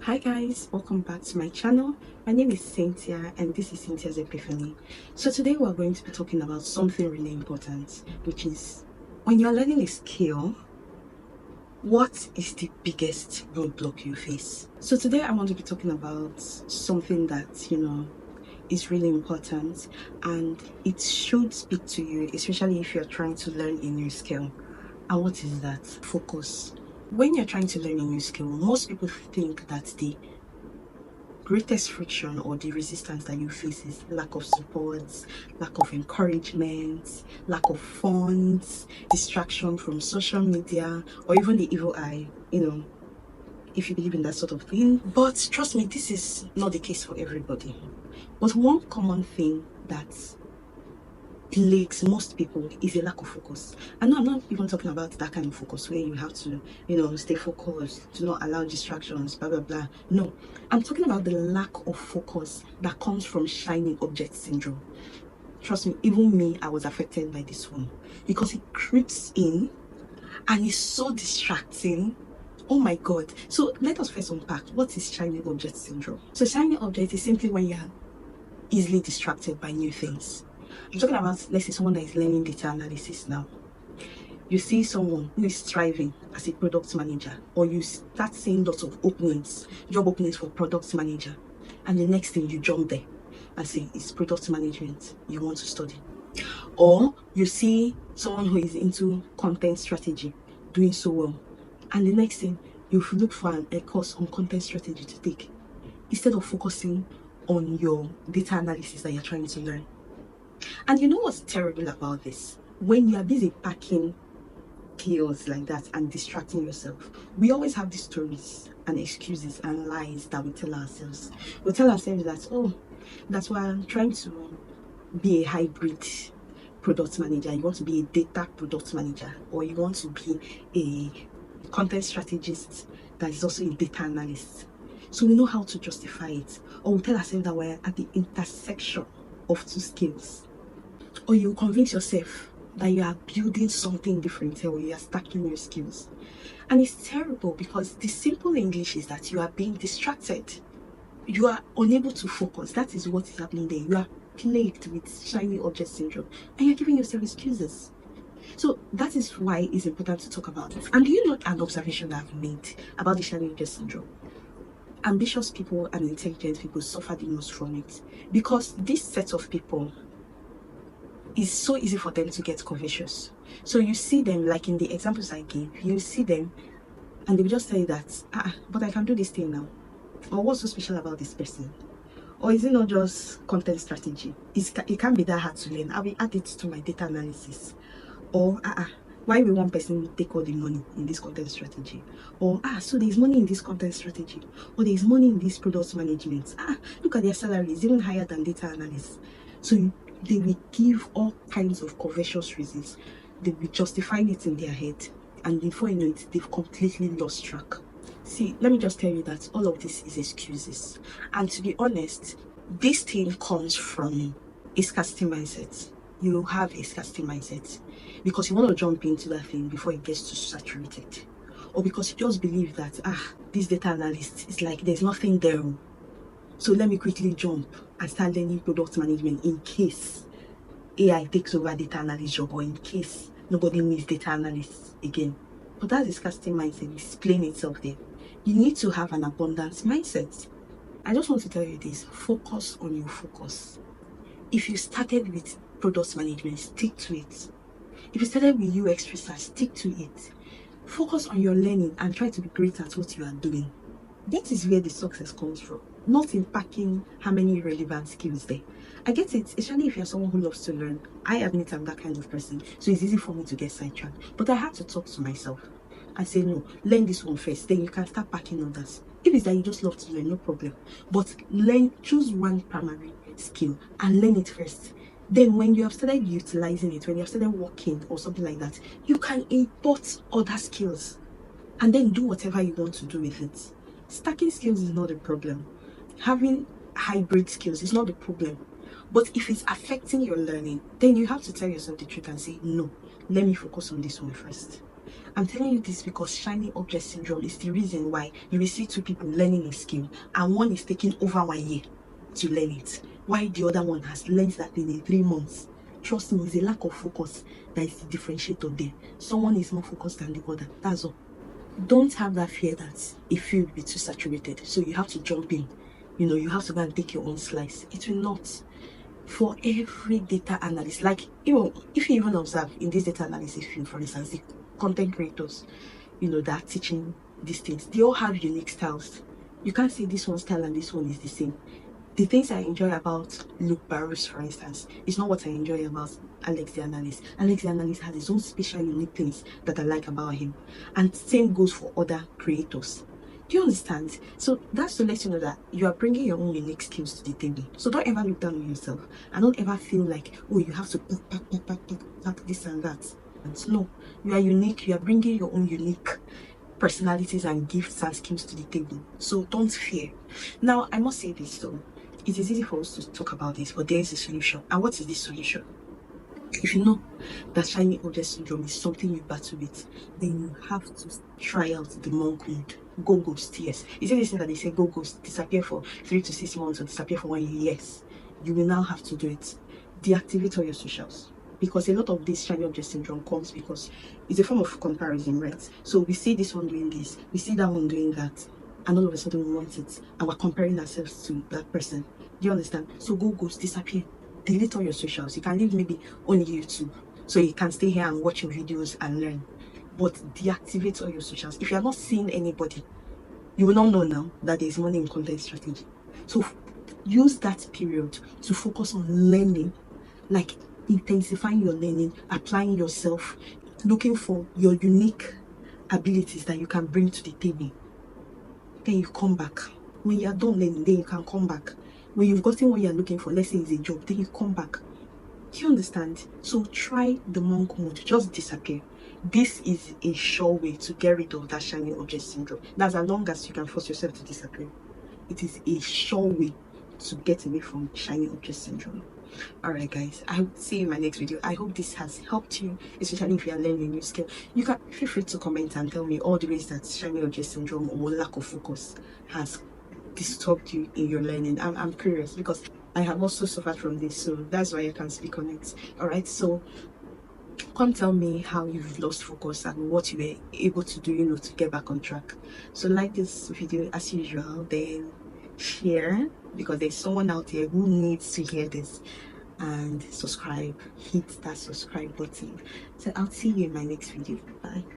Hi guys, welcome back to my channel. My name is Cynthia and this is Cynthia's Epiphany. So today we're going to be talking about something really important, which is when you're learning a skill, what is the biggest roadblock you face? So today I want to be talking about something that, is really important and it should speak to you, especially if you're trying to learn a new skill. And what is that? Focus. When you're trying to learn a new skill, most people think that the greatest friction or the resistance that you face is lack of support, lack of encouragement, lack of funds, distraction from social media, or even the evil eye, if you believe in that sort of thing. But trust me, this is not the case for everybody. But one common thing that plagues most people is a lack of focus. And no, I'm not even talking about that kind of focus where you have to, stay focused, to not allow distractions, blah blah blah. No, I'm talking about the lack of focus that comes from shiny object syndrome. Trust me, even me, I was affected by this one because it creeps in and it's so distracting. Oh my god. So let us first unpack what is shiny object syndrome. So shiny object is simply when you're easily distracted by new things. I'm talking about, let's say, someone that is learning data analysis now. You see someone who is thriving as a product manager, or you start seeing lots of job openings for product manager, and the next thing you jump there and say it's product management you want to study. Or you see someone who is into content strategy doing so well, and the next thing you look for a course on content strategy to take instead of focusing on your data analysis that you're trying to learn. And you know what's terrible about this? When you are busy packing chaos like that and distracting yourself, we always have these stories and excuses and lies that we tell ourselves. We tell ourselves that, oh, that's why I'm trying to be a hybrid product manager. You want to be a data product manager, or you want to be a content strategist that is also a data analyst. So we know how to justify it. Or we tell ourselves that we're at the intersection of two skills. Or you convince yourself that you are building something different, or you are stacking your skills. And it's terrible because the simple English is that you are being distracted. You are unable to focus. That is what is happening there. You are plagued with shiny object syndrome and you're giving yourself excuses. So that is why it's important to talk about it. And do you know an observation that I've made about the shiny object syndrome? Ambitious people and intelligent people suffer the most from it because this set of people, it's so easy for them to get covetous. So you see them, like in the examples I gave, you see them and they will just tell you that, but I can do this thing now. Or what's so special about this person? Or is it not just content strategy? It can't be that hard to learn. I will add it to my data analysis. Or, why will one person take all the money in this content strategy? Or, so there's money in this content strategy. Or there's money in this product management. Look at their salary, it's even higher than data analysts. So they will give all kinds of covetous reasons. They will justify it in their head. And before you know it, they've completely lost track. See, let me just tell you that all of this is excuses. And to be honest, this thing comes from a scarcity mindset. You have a scarcity mindset because you want to jump into that thing before it gets too saturated. Or because you just believe that, this data analyst is like, there's nothing there. So let me quickly jump and start learning product management in case AI takes over data analyst job, or in case nobody needs data analysts again. But that's the scarcity mindset displaying itself there. You need to have an abundance mindset. I just want to tell you this: focus on your focus. If you started with product management, stick to it. If you started with UX research, stick to it. Focus on your learning and try to be great at what you are doing. That is where the success comes from, not in packing how many relevant skills there. I get it, especially if you're someone who loves to learn. I admit I'm that kind of person, so it's easy for me to get sidetracked. But I had to talk to myself and say, no, learn this one first, then you can start packing others. If it's that you just love to learn, no problem. But choose one primary skill and learn it first. Then when you have started utilizing it, when you have started working or something like that, you can import other skills and then do whatever you want to do with it. Stacking skills is not a problem. Having hybrid skills is not a problem. But if it's affecting your learning, then you have to tell yourself the truth and say, no, let me focus on this one first. I'm telling you this because shiny object syndrome is the reason why you will see two people learning a skill and one is taking over 1 year to learn it, while the other one has learned that thing in 3 months. Trust me, it's a lack of focus that is the differentiator there. Someone is more focused than the other. That's all. Don't have that fear that a field will be too saturated, so you have to jump in. You have to go and take your own slice. It will not. For every data analyst, like if you even observe in this data analysis field, for instance, the content creators, that are teaching these things, they all have unique styles. You can't say this one style and this one is the same. The things I enjoy about Luke Barros, for instance, is not what I enjoy about Alex the Analyst. Alex the Analyst has his own special, unique things that I like about him. And same goes for other creators. Do you understand? So that's to let you know that you are bringing your own unique skills to the table. So don't ever look down on yourself. And don't ever feel like, oh, you have to pack this and that. And no, you are unique. You are bringing your own unique personalities and gifts and skills to the table. So don't fear. Now, I must say this though. It is easy for us to talk about this, but there is a solution. And what is this solution? If you know that shiny object syndrome is something you battle with, then you have to try out the monk mode. Go ghost, yes. Is it this thing that they say go ghost, disappear for 3 to 6 months or disappear for 1 year? Yes. You will now have to do it. Deactivate all your socials. Because a lot of this shiny object syndrome comes because it's a form of comparison, right? So we see this one doing this, we see that one doing that, and all of a sudden we want it, and we're comparing ourselves to that person. Do you understand? So go ghost, disappear, delete all your socials. You can leave maybe only YouTube, so you can stay here and watch your videos and learn. But deactivate all your socials. If you're not seeing anybody, you will not know now that there's money in content strategy. So use that period to focus on learning, like intensifying your learning, applying yourself, looking for your unique abilities that you can bring to the table. Then you come back. When you're done learning, then you can come back. When you've gotten what you're looking for, let's say it's a job, then you come back. Do you understand? So try the monk mode. Just disappear. This is a sure way to get rid of that shiny object syndrome. That's as long as you can force yourself to disappear. It is a sure way to get away from shiny object syndrome. Alright guys, I will see you in my next video. I hope this has helped you, especially if you are learning a new skill. You can feel free to comment and tell me all the ways that shiny object syndrome or lack of focus has disturbed you in your learning. I'm curious because I have also suffered from this, so that's why I can speak on it. Alright, so come tell me how you've lost focus and what you were able to do, to get back on track. So like this video as usual, then share because there's someone out there who needs to hear this, and subscribe. Hit that subscribe button. So I'll see you in my next video. Bye.